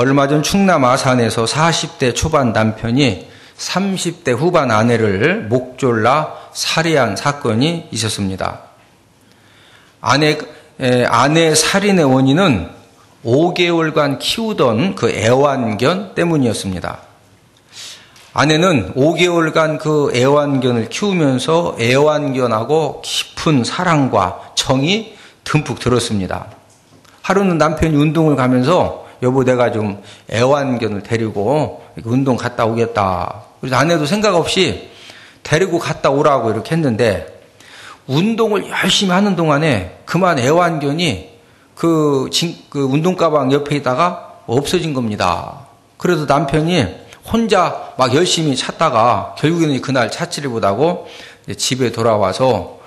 얼마 전 충남 아산에서 40대 초반 남편이 30대 후반 아내를 목졸라 살해한 사건이 있었습니다. 아내 살인의 원인은 5개월간 키우던 그 애완견 때문이었습니다. 아내는 5개월간 그 애완견을 키우면서 애완견하고 깊은 사랑과 정이 듬뿍 들었습니다. 하루는 남편이 운동을 가면서 여보 내가 좀 애완견을 데리고 운동 갔다 오겠다. 그래서 아내도 생각 없이 데리고 갔다 오라고 이렇게 했는데 운동을 열심히 하는 동안에 그만 애완견이 그 운동 가방 옆에 있다가 없어진 겁니다. 그래서 남편이 혼자 막 열심히 찾다가 결국에는 그날 찾지를 못하고 집에 돌아와서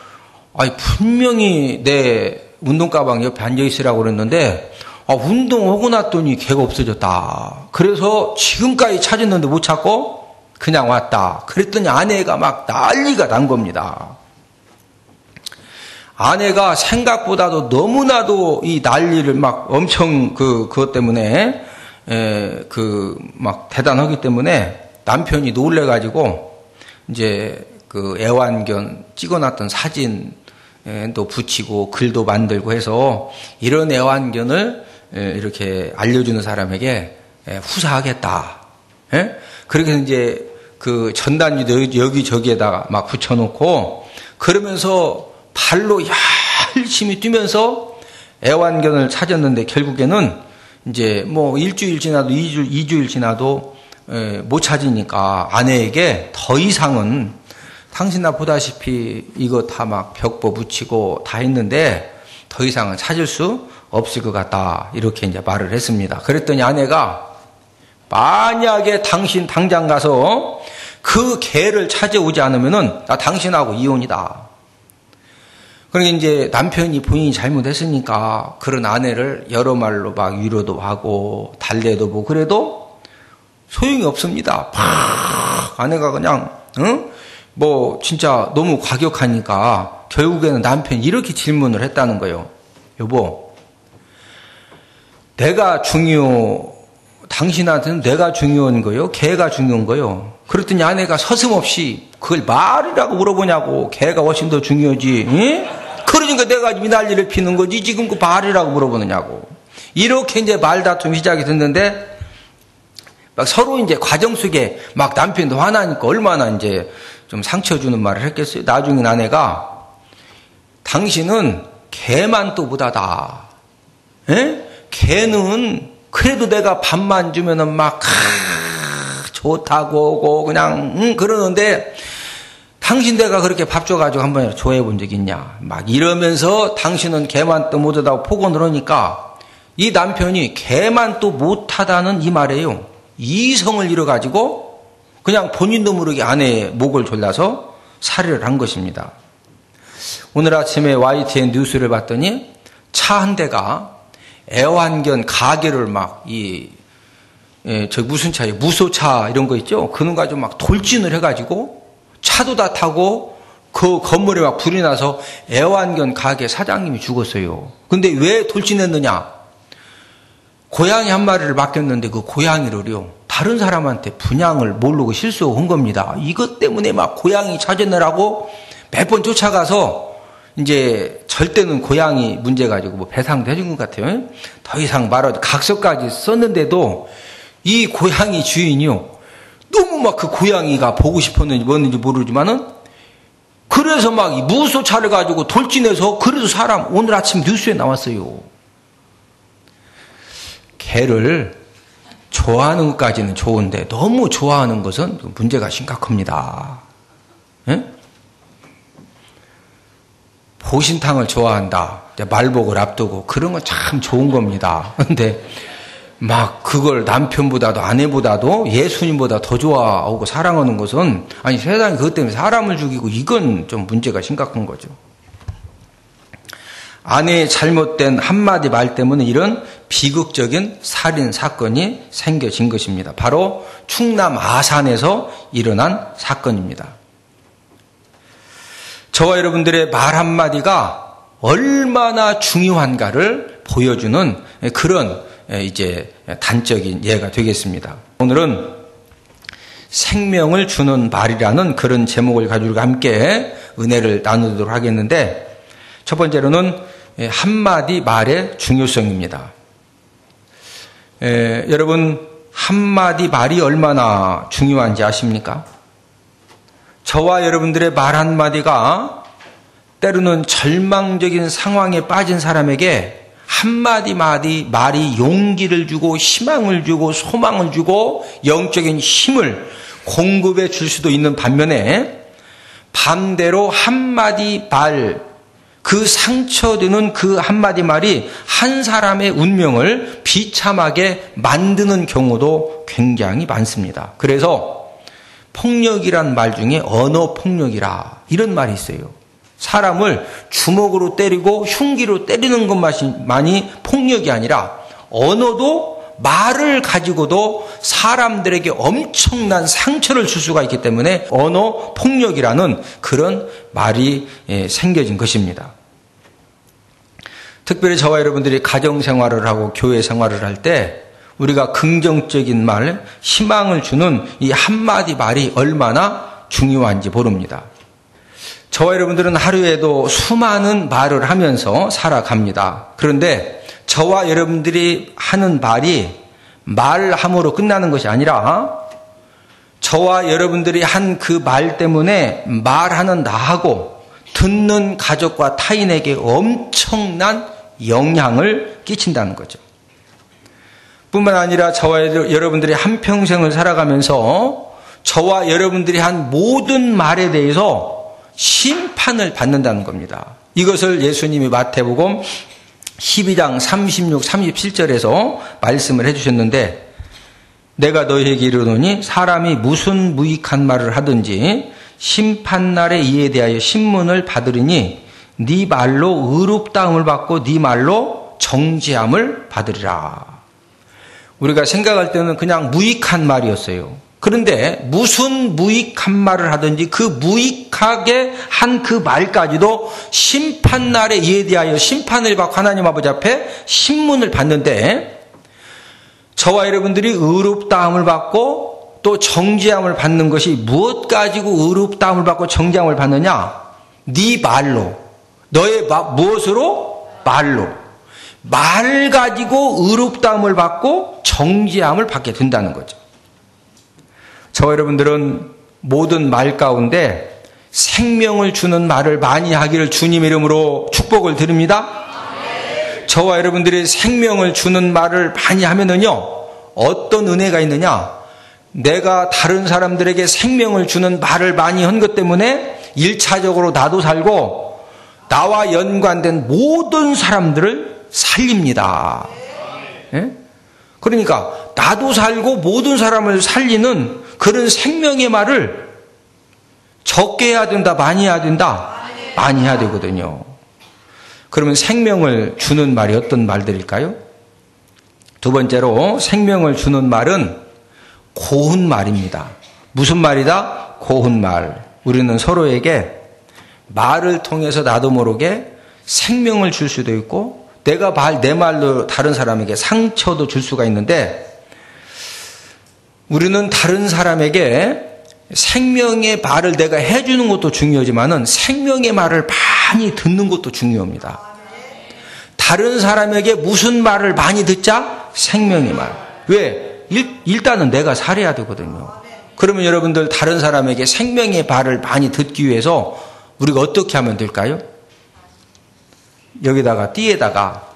분명히 내 운동 가방 옆에 앉아 있으라고 그랬는데 운동하고 났더니 걔가 없어졌다. 그래서 지금까지 찾았는데 못 찾고 그냥 왔다. 그랬더니 아내가 막 난리가 난 겁니다. 아내가 생각보다도 너무나도 이 난리를 막 엄청 그것 때문에 막 대단하기 때문에 남편이 놀래가지고 이제 그 애완견 찍어놨던 사진도 붙이고 글도 만들고 해서 이런 애완견을 이렇게 알려주는 사람에게 후사하겠다. 그렇게 이제 그 전단지도 여기저기에다가 막 붙여놓고 그러면서 발로 열심히 뛰면서 애완견을 찾았는데 결국에는 이제 뭐 일주일 지나도 2주일 지나도 못 찾으니까 아내에게 더 이상은 당신 나 보다시피 이거 다 막 벽보 붙이고 다 했는데 더 이상은 찾을 수 없을 것 같다. 이렇게 이제 말을 했습니다. 그랬더니 아내가 만약에 당신 당장 가서 그 개를 찾아오지 않으면은 나 당신하고 이혼이다. 그러니까 이제 남편이 본인이 잘못했으니까 그런 아내를 여러 말로 막 위로도 하고 달래도 보고 그래도 소용이 없습니다. 아내가 그냥 뭐 진짜 너무 과격하니까 결국에는 남편이 이렇게 질문을 했다는 거예요. 여보, 당신한테는 내가 중요한 거요? 개가 중요한 거요? 그랬더니 아내가 서슴없이 그걸 말이라고 물어보냐고. 개가 훨씬 더 중요하지. 응? 그러니까 내가 이 난리를 피는 거지. 지금 그 말이라고 물어보느냐고. 이렇게 이제 말다툼이 시작이 됐는데 막 서로 이제 과정 속에 막 남편도 화나니까 얼마나 이제 좀 상처 주는 말을 했겠어요. 나중에 아내가 당신은 개만 또 못하다. 개는 그래도 내가 밥만 주면은 막 좋다고 오고 그냥 그러는데 당신 내가 그렇게 밥 줘가지고 한번 좋아해 본 적 있냐. 막 이러면서 당신은 개만 또 못하다고 폭언을 하니까 이 남편이 개만 또 못하다는 이 말이에요. 이성을 잃어가지고 그냥 본인도 모르게 아내의 목을 졸라서 살해를 한 것입니다. 오늘 아침에 YTN 뉴스를 봤더니 차 한 대가 애완견 가게를 막 무슨 차예요? 무소차 이런 거 있죠? 그런 가지고 막 돌진을 해가지고 차도 다 타고 그 건물에 막 불이 나서 애완견 가게 사장님이 죽었어요. 근데 왜 돌진했느냐? 고양이 한 마리를 맡겼는데 그 고양이를요, 다른 사람한테 분양을 모르고 실수한 겁니다. 이것 때문에 막 고양이 찾아내라고 몇 번 쫓아가서 이제 절대는 고양이 문제 가지고 뭐 배상도 해준 것 같아요. 더 이상 말하지 각서까지 썼는데도 이 고양이 주인이요, 너무 막 그 고양이가 보고 싶었는지 뭐였는지 모르지만은 그래서 막 무소차를 가지고 돌진해서 그래서 사람 오늘 아침 뉴스에 나왔어요. 개를 좋아하는 것까지는 좋은데 너무 좋아하는 것은 문제가 심각합니다. 보신탕을 좋아한다. 말복을 앞두고 그런 건 참 좋은 겁니다. 근데 막 그걸 남편보다도 아내보다도 예수님보다 더 좋아하고 사랑하는 것은 아니 세상에 그것 때문에 사람을 죽이고 이건 좀 문제가 심각한 거죠. 아내의 잘못된 한마디 말 때문에 이런 비극적인 살인 사건이 생겨진 것입니다. 바로 충남 아산에서 일어난 사건입니다. 저와 여러분들의 말 한마디가 얼마나 중요한가를 보여주는 그런 이제 단적인 예가 되겠습니다. 오늘은 생명을 주는 말이라는 그런 제목을 가지고 함께 은혜를 나누도록 하겠는데, 첫 번째로는 한마디 말의 중요성입니다. 여러분, 한마디 말이 얼마나 중요한지 아십니까? 저와 여러분들의 말 한마디가 때로는 절망적인 상황에 빠진 사람에게 한마디 말이 용기를 주고 희망을 주고 소망을 주고 영적인 힘을 공급해 줄 수도 있는 반면에, 반대로 한마디 말, 그 상처되는 그 한마디 말이 한 사람의 운명을 비참하게 만드는 경우도 굉장히 많습니다. 그래서 폭력이란 말 중에 언어폭력이라 이런 말이 있어요. 사람을 주먹으로 때리고 흉기로 때리는 것만이 폭력이 아니라, 언어도 말을 가지고도 사람들에게 엄청난 상처를 줄 수가 있기 때문에 언어 폭력이라는 그런 말이 생겨진 것입니다. 특별히 저와 여러분들이 가정생활을 하고 교회 생활을 할 때 우리가 긍정적인 말, 희망을 주는 이 한마디 말이 얼마나 중요한지 모릅니다. 저와 여러분들은 하루에도 수많은 말을 하면서 살아갑니다. 그런데 저와 여러분들이 하는 말이 말함으로 끝나는 것이 아니라, 저와 여러분들이 한 그 말 때문에 말하는 나하고 듣는 가족과 타인에게 엄청난 영향을 끼친다는 거죠. 뿐만 아니라 저와 여러분들이 한평생을 살아가면서 저와 여러분들이 한 모든 말에 대해서 심판을 받는다는 겁니다. 이것을 예수님이 마태복음 12장 36, 37절에서 말씀을 해주셨는데, 내가 너희에게 이르노니 사람이 무슨 무익한 말을 하든지 심판날에 이에 대하여 신문을 받으리니 네 말로 의롭다함을 받고 네 말로 정죄함을 받으리라. 우리가 생각할 때는 그냥 무익한 말이었어요. 그런데 무슨 무익한 말을 하든지 그 무익하게 한 그 말까지도 심판날에 이에 대하여 심판을 받고 하나님 아버지 앞에 신문을 받는데, 저와 여러분들이 의롭다함을 받고 또 정죄함을 받는 것이 무엇 가지고 의롭다함을 받고 정죄함을 받느냐? 네 말로. 너의 무엇으로? 말로. 말 가지고 의롭다함을 받고 정죄함을 받게 된다는 거죠. 저와 여러분들은 모든 말 가운데 생명을 주는 말을 많이 하기를 주님 이름으로 축복을 드립니다. 저와 여러분들이 생명을 주는 말을 많이 하면은요, 어떤 은혜가 있느냐? 내가 다른 사람들에게 생명을 주는 말을 많이 한 것 때문에 1차적으로 나도 살고 나와 연관된 모든 사람들을 살립니다. 예? 그러니까 나도 살고 모든 사람을 살리는 그런 생명의 말을 적게 해야 된다, 많이 해야 된다? 많이 해야 되거든요. 그러면 생명을 주는 말이 어떤 말들일까요? 두 번째로 생명을 주는 말은 고운 말입니다. 무슨 말이다? 고운 말. 우리는 서로에게 말을 통해서 나도 모르게 생명을 줄 수도 있고, 내가 내 말로 다른 사람에게 상처도 줄 수가 있는데, 우리는 다른 사람에게 생명의 말을 내가 해주는 것도 중요하지만은 생명의 말을 많이 듣는 것도 중요합니다. 다른 사람에게 무슨 말을 많이 듣자? 생명의 말. 왜? 일단은 내가 살아야 되거든요. 그러면 여러분들 다른 사람에게 생명의 말을 많이 듣기 위해서 우리가 어떻게 하면 될까요? 여기다가 띠에다가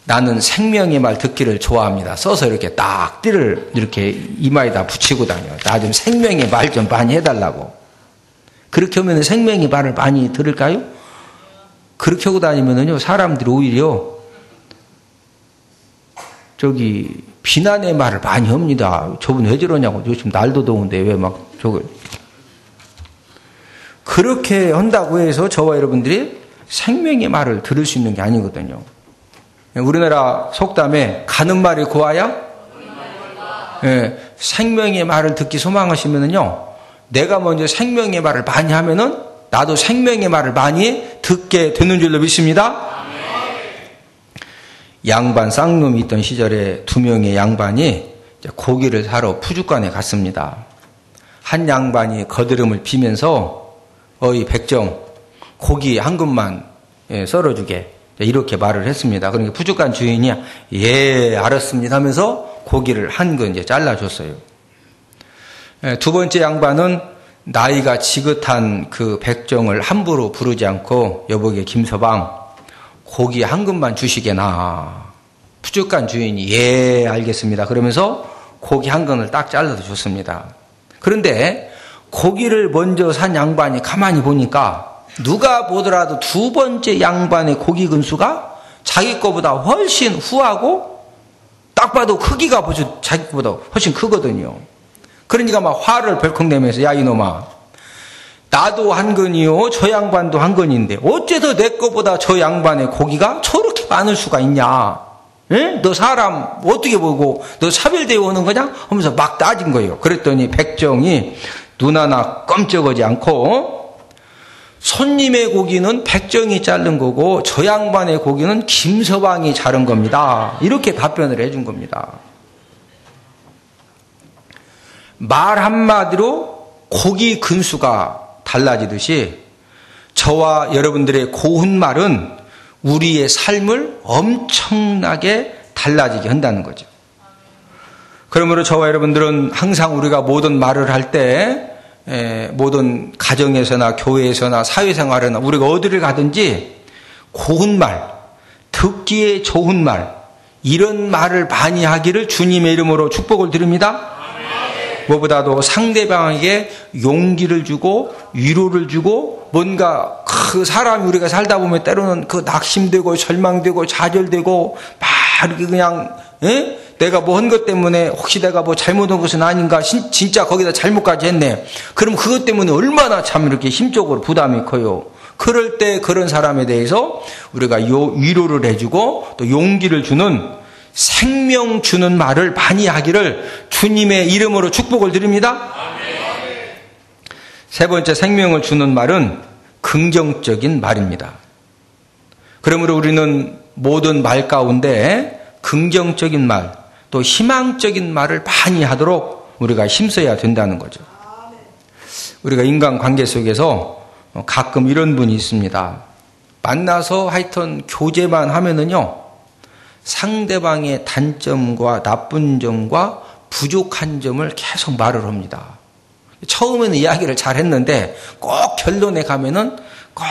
나는 생명의 말 듣기를 좋아합니다. 써서 이렇게 딱 띠를 이렇게 이마에다 붙이고 다녀요. 나 좀 생명의 말 좀 많이 해달라고. 그렇게 하면 생명의 말을 많이 들을까요? 그렇게 하고 다니면은요, 사람들이 오히려 비난의 말을 많이 합니다. 저분 왜 저러냐고. 요즘 날도 더운데 왜 막 그렇게 한다고 해서 저와 여러분들이 생명의 말을 들을 수 있는 게 아니거든요. 우리나라 속담에 가는 말이 고와야? 예, 생명의 말을 듣기 소망하시면은요, 내가 먼저 생명의 말을 많이 하면은 나도 생명의 말을 많이 듣게 되는 줄로 믿습니다. 양반 쌍놈이 있던 시절에 2명의 양반이 고기를 사러 푸주간에 갔습니다. 한 양반이 거드름을 피면서 어이 백정 고기 한 근만 썰어주게 이렇게 말을 했습니다. 그러니까 푸주간 주인이 예 알았습니다 하면서 고기를 한 근 잘라줬어요. 두 번째 양반은 나이가 지긋한 그 백정을 함부로 부르지 않고 여보게 김서방 고기 한 근만 주시게나. 푸주간 주인이 예 알겠습니다 그러면서 고기 한 근을 딱 잘라서 줬습니다. 그런데 고기를 먼저 산 양반이 가만히 보니까 누가 보더라도 두 번째 양반의 고기 근수가 자기 거보다 훨씬 후하고 딱 봐도 크기가 벌써 자기 거보다 훨씬 크거든요. 그러니까 막 화를 벌컥 내면서 야 이놈아 나도 한 근이요 저 양반도 한 근인데 어째서 내 거보다 저 양반의 고기가 저렇게 많을 수가 있냐. 에? 너 사람 어떻게 보고 너 차별되어 오는 거냐 하면서 막 따진 거예요. 그랬더니 백정이 눈 하나 껌쩍하지 않고 손님의 고기는 백정이 자른 거고 저 양반의 고기는 김서방이 자른 겁니다. 이렇게 답변을 해준 겁니다. 말 한마디로 고기 근수가 달라지듯이 저와 여러분들의 고운 말은 우리의 삶을 엄청나게 달라지게 한다는 거죠. 그러므로 저와 여러분들은 항상 우리가 모든 말을 할 때 모든 가정에서나 교회에서나 사회생활에나 우리가 어디를 가든지 고운 말, 듣기에 좋은 말 이런 말을 많이 하기를 주님의 이름으로 축복을 드립니다. 무엇보다도 상대방에게 용기를 주고 위로를 주고 뭔가 그 사람이 우리가 살다 보면 때로는 그 낙심되고 절망되고 좌절되고 막 이렇게 그냥 내가 뭐 한 것 때문에 혹시 내가 뭐 잘못한 것은 아닌가 진짜 거기다 잘못까지 했네. 그럼 그것 때문에 얼마나 참 이렇게 심적으로 부담이 커요. 그럴 때 그런 사람에 대해서 우리가 위로를 해주고 또 용기를 주는 생명 주는 말을 많이 하기를 주님의 이름으로 축복을 드립니다. 세 번째 생명을 주는 말은 긍정적인 말입니다. 그러므로 우리는 모든 말 가운데 긍정적인 말, 또 희망적인 말을 많이 하도록 우리가 힘써야 된다는 거죠. 우리가 인간관계 속에서 가끔 이런 분이 있습니다. 만나서 하여튼 교제만 하면은요, 상대방의 단점과 나쁜 점과 부족한 점을 계속 말을 합니다. 처음에는 이야기를 잘 했는데 꼭 결론에 가면은 꼭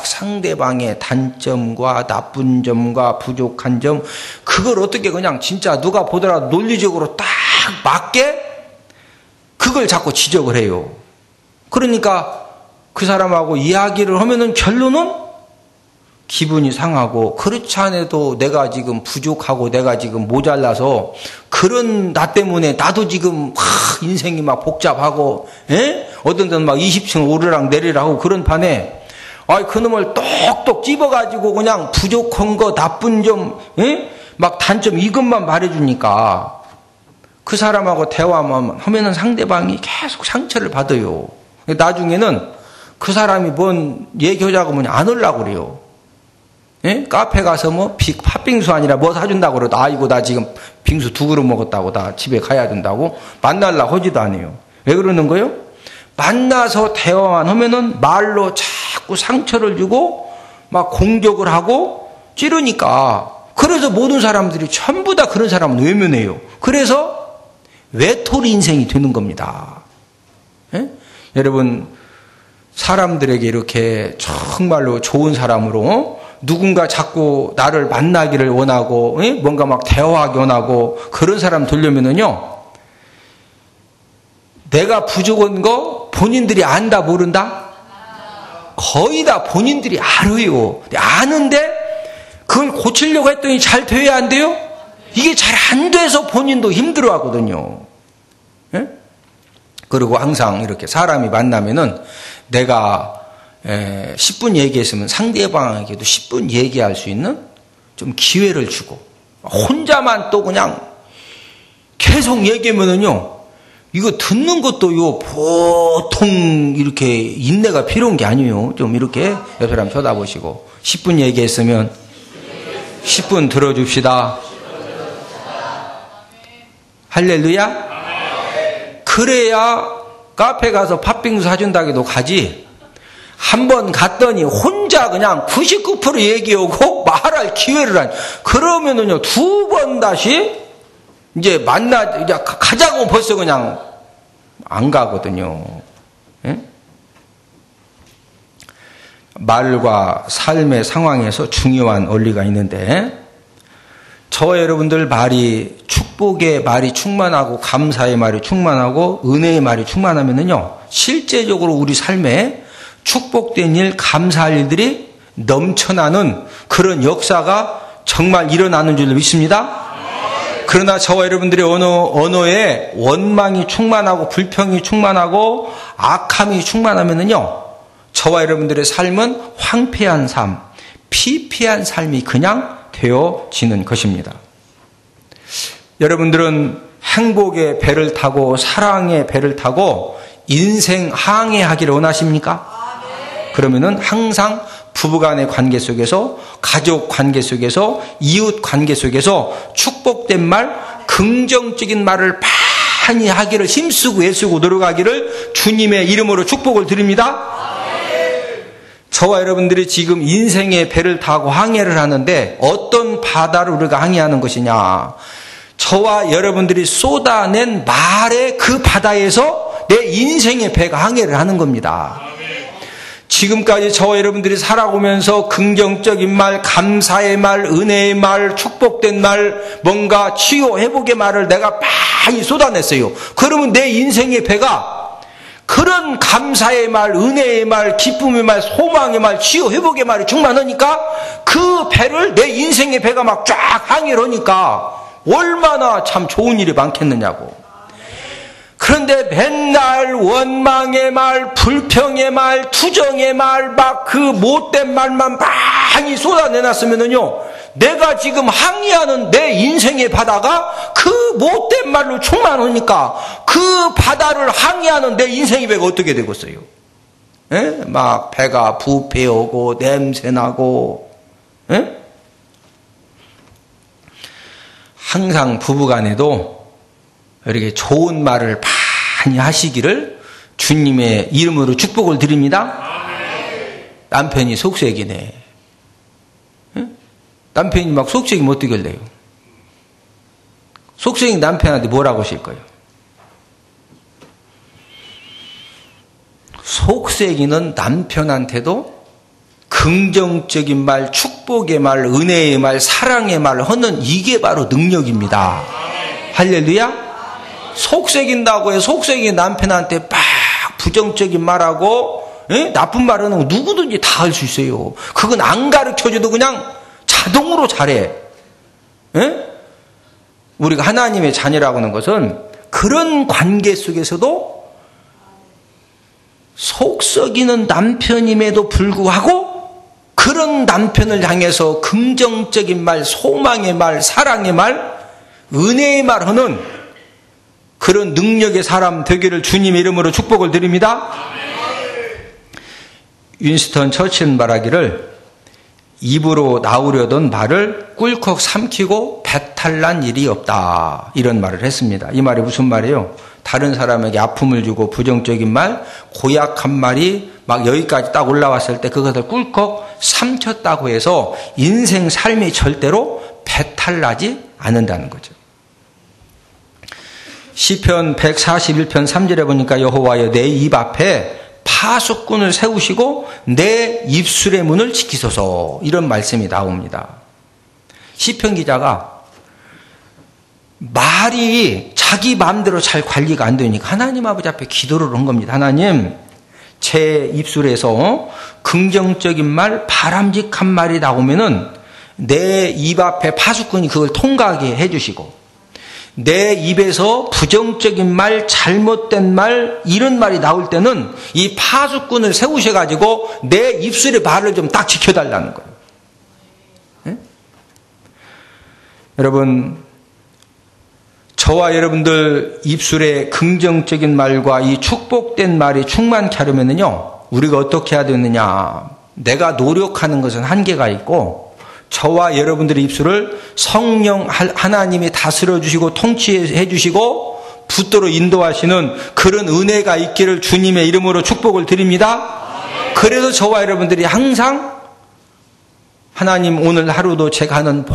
상대방의 단점과 나쁜 점과 부족한 점 그걸 어떻게 그냥 진짜 누가 보더라도 논리적으로 딱 맞게 그걸 자꾸 지적을 해요. 그러니까 그 사람하고 이야기를 하면은 결론은 기분이 상하고 그렇지 않아도 내가 지금 부족하고 내가 지금 모자라서 그런 나 때문에 나도 지금 인생이 막 복잡하고 어떤 데는 막 20층 오르락 내리락 하고 그런 판에 그놈을 똑똑 찝어가지고 그냥 부족한 거 나쁜 점 막 단점 이것만 말해주니까 그 사람하고 대화만 하면은 상대방이 계속 상처를 받아요. 나중에는 그 사람이 뭔 얘기하자고 하면 안 하려고 그래요. 카페 가서 뭐 팥빙수 아니라 뭐 사준다고 그래도 아이고 나 지금 빙수 2그릇 먹었다고 나 집에 가야 된다고 만나려고 하지도 않아요. 왜 그러는 거예요? 만나서 대화만 하면은 말로 자꾸 상처를 주고 막 공격을 하고 찌르니까 그래서 모든 사람들이 전부 다 그런 사람은 외면해요. 그래서 외톨이 인생이 되는 겁니다. 여러분 사람들에게 이렇게 정말로 좋은 사람으로 누군가 자꾸 나를 만나기를 원하고 뭔가 막 대화하기 원하고 그런 사람 되려면은요 내가 부족한 거 본인들이 안다 모른다? 거의 다 본인들이 알아요. 아는데 그걸 고치려고 했더니 잘 돼야 안 돼요? 이게 잘 안 돼서 본인도 힘들어 하거든요. 그리고 항상 이렇게 사람이 만나면은 내가 10분 얘기했으면 상대방에게도 10분 얘기할 수 있는 좀 기회를 주고 혼자만 또 그냥 계속 얘기하면은요 이거 듣는 것도요 보통 이렇게 인내가 필요한 게 아니에요. 좀 이렇게 옆 사람 쳐다보시고 10분 얘기했으면 10분 들어줍시다. 할렐루야. 그래야 카페 가서 팥빙수 사준다고 해도 가지. 한 번 갔더니 혼자 그냥 99% 얘기하고 말할 기회를 안. 그러면은요, 2번 다시 이제 이제 가자고 벌써 그냥 안 가거든요. 예? 말과 삶의 상황에서 중요한 원리가 있는데, 저와 여러분들 말이 축복의 말이 충만하고 감사의 말이 충만하고 은혜의 말이 충만하면은요, 실제적으로 우리 삶에 축복된 일, 감사할 일들이 넘쳐나는 그런 역사가 정말 일어나는 줄 믿습니다. 그러나 저와 여러분들의 언어에 원망이 충만하고 불평이 충만하고 악함이 충만하면은요, 저와 여러분들의 삶은 황폐한 삶, 피폐한 삶이 그냥 되어지는 것입니다. 여러분들은 행복의 배를 타고 사랑의 배를 타고 인생 항해하기를 원하십니까? 그러면은 항상 부부간의 관계 속에서, 가족 관계 속에서, 이웃 관계 속에서 축복된 말, 긍정적인 말을 많이 하기를 힘쓰고 애쓰고 노력하기를 주님의 이름으로 축복을 드립니다. 저와 여러분들이 지금 인생의 배를 타고 항해를 하는데 어떤 바다를 우리가 항해하는 것이냐? 저와 여러분들이 쏟아낸 말의 그 바다에서 내 인생의 배가 항해를 하는 겁니다. 지금까지 저와 여러분들이 살아오면서 긍정적인 말, 감사의 말, 은혜의 말, 축복된 말, 뭔가 치유, 회복의 말을 내가 많이 쏟아냈어요. 그러면 내 인생의 배가 그런 감사의 말, 은혜의 말, 기쁨의 말, 소망의 말, 치유, 회복의 말이 충만하니까 그 배를 내 인생의 배가 막 쫙 항해를 하니까 얼마나 참 좋은 일이 많겠느냐고. 그런데 맨날 원망의 말, 불평의 말, 투정의 말, 막 그 못된 말만 많이 쏟아내놨으면은요, 내가 지금 항해하는 내 인생의 바다가 그 못된 말로 충만하니까 그 바다를 항해하는 내 인생의 배가 어떻게 되겠어요? 예? 막 배가 부패하고 냄새나고, 예? 항상 부부간에도 이렇게 좋은 말을 많이 하시기를 주님의 이름으로 축복을 드립니다. 남편이 속색이네. 남편이 막 속색이면 어떻게 할래요? 속색이 남편한테 뭐라고 하실 거예요? 속색이는 남편한테도 긍정적인 말, 축복의 말, 은혜의 말, 사랑의 말 하는 이게 바로 능력입니다. 할렐루야? 속색인다고 해서 속색이 남편한테 막 부정적인 말하고, 예? 나쁜 말하는 거 누구든지 다 할 수 있어요. 그건 안 가르쳐줘도 그냥 자동으로 잘해. 예? 우리가 하나님의 자녀라고 하는 것은 그런 관계 속에서도 속 썩이는 남편임에도 불구하고 그런 남편을 향해서 긍정적인 말, 소망의 말, 사랑의 말, 은혜의 말 하는 그런 능력의 사람 되기를 주님의 이름으로 축복을 드립니다. 윈스턴 처칠은 말하기를 입으로 나오려던 말을 꿀꺽 삼키고 배탈난 일이 없다, 이런 말을 했습니다. 이 말이 무슨 말이에요? 다른 사람에게 아픔을 주고 부정적인 말, 고약한 말이 막 여기까지 딱 올라왔을 때 그것을 꿀꺽 삼켰다고 해서 인생 삶이 절대로 배탈나지 않는다는 거죠. 시편 141편 3절에 보니까 여호와여 내 입 앞에 파수꾼을 세우시고 내 입술의 문을 지키소서, 이런 말씀이 나옵니다. 시편 기자가 말이 자기 마음대로 잘 관리가 안 되니까 하나님 아버지 앞에 기도를 한 겁니다. 하나님, 제 입술에서 긍정적인 말, 바람직한 말이 나오면은 내 입 앞에 파수꾼이 그걸 통과하게 해주시고, 내 입에서 부정적인 말, 잘못된 말, 이런 말이 나올 때는 이 파수꾼을 세우셔가지고 내 입술의 말을 좀 딱 지켜달라는 거예요. 네? 여러분, 저와 여러분들 입술에 긍정적인 말과 이 축복된 말이 충만케 하려면요, 우리가 어떻게 해야 되느냐? 내가 노력하는 것은 한계가 있고 저와 여러분들의 입술을 성령 하나님이 다스려 주시고 통치해 주시고 붙들어 인도하시는 그런 은혜가 있기를 주님의 이름으로 축복을 드립니다. 그래서 저와 여러분들이 항상 하나님 오늘 하루도 제가 하는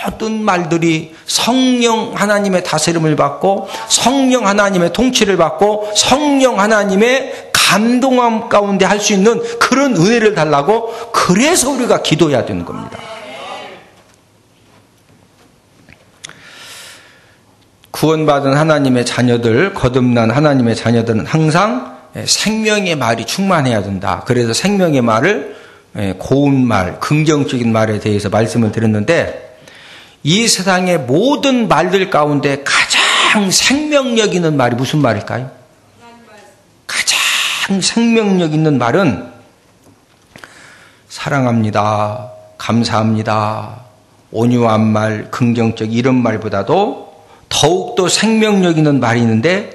모든 말들이 성령 하나님의 다스림을 받고 성령 하나님의 통치를 받고 성령 하나님의 감동함 가운데 할 수 있는 그런 은혜를 달라고 그래서 우리가 기도해야 되는 겁니다. 구원받은 하나님의 자녀들, 거듭난 하나님의 자녀들은 항상 생명의 말이 충만해야 된다. 그래서 생명의 말을 고운 말, 긍정적인 말에 대해서 말씀을 드렸는데 이 세상의 모든 말들 가운데 가장 생명력 있는 말이 무슨 말일까요? 가장 생명력 있는 말은 사랑합니다, 감사합니다, 온유한 말, 긍정적 이런 말보다도 더욱더 생명력 있는 말이 있는데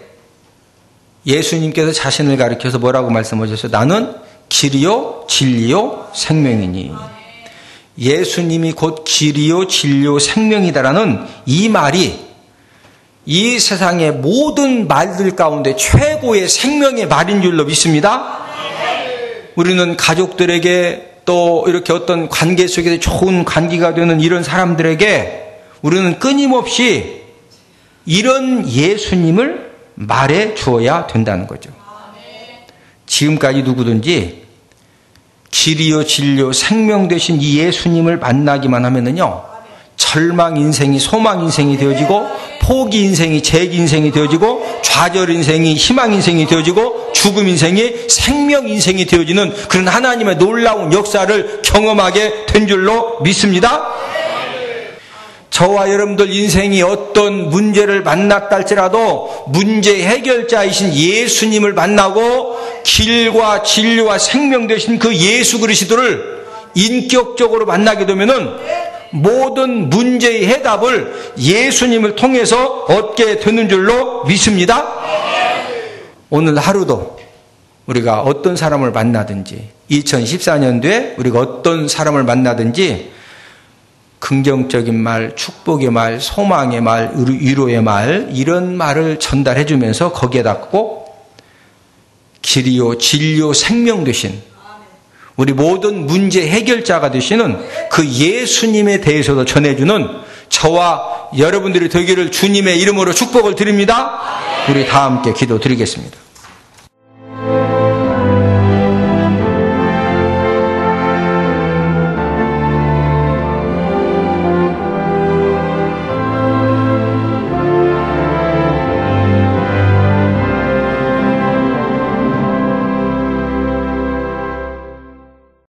예수님께서 자신을 가리켜서 뭐라고 말씀하셨어요? 나는 길이요 진리요 생명이니. 예수님이 곧 길이요 진리요 생명이다라는 이 말이 이 세상의 모든 말들 가운데 최고의 생명의 말인 줄로 믿습니다. 우리는 가족들에게 또 이렇게 어떤 관계 속에서 좋은 관계가 되는 이런 사람들에게 우리는 끊임없이 이런 예수님을 말해 주어야 된다는 거죠. 지금까지 누구든지 길이요 진리요 생명 되신 이 예수님을 만나기만 하면은요 절망 인생이 소망 인생이 되어지고 포기 인생이 재기 인생이 되어지고 좌절 인생이 희망 인생이 되어지고 죽음 인생이 생명 인생이 되어지는 그런 하나님의 놀라운 역사를 경험하게 된 줄로 믿습니다. 저와 여러분들 인생이 어떤 문제를 만났다 할지라도 문제 해결자이신 예수님을 만나고 길과 진리와 생명 되신 그 예수 그리스도를 인격적으로 만나게 되면은 모든 문제의 해답을 예수님을 통해서 얻게 되는 줄로 믿습니다. 오늘 하루도 우리가 어떤 사람을 만나든지 2014년도에 우리가 어떤 사람을 만나든지 긍정적인 말, 축복의 말, 소망의 말, 위로의 말 이런 말을 전달해 주면서 거기에다 꼭 길이요 진리요 생명 되신 우리 모든 문제 해결자가 되시는 그 예수님에 대해서도 전해주는 저와 여러분들이 되기를 주님의 이름으로 축복을 드립니다. 우리 다 함께 기도드리겠습니다.